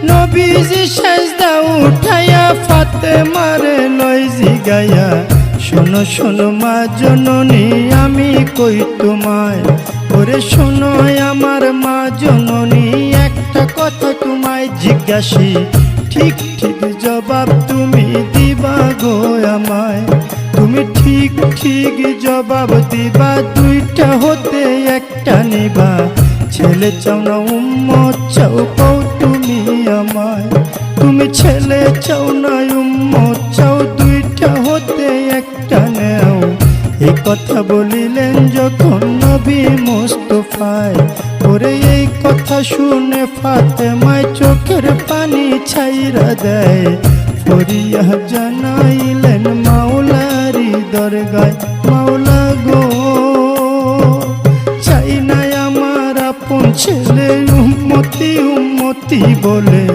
নবীজি সেজদা উঠাইয়া ফাতেমারে লই জিগাইয়া, শোনো শোনো মা জননী আমি কই তোমায়, ওরে শোনো আমার মা জননী একটা কথা তোমায় জিজ্ঞাসি, ঠিক ঠিক জবাব তুমি দিবা গো আমায়, তুমি ঠিক ঠিক জবাব দিবা, দুইটা হতে একটা নিবা, ছেলে চাও না উম্মত চাও কও তুমি আমায়, তুমি ছেলে চাও না উম্মত চাও, দুইটা হতে একটা নেও। এই কথা বলিলেন যখন নবী মুস্তাফায়, ওরে এই কথা শুনে ফাতেমায় চোখের পানি ছাইরা দেয়, ফরিয়া জানাইলেন মাওলারি দরগায়, মাওলা গো চাই না আমার আপন ছেলে উম্মতি উম্মতি বলে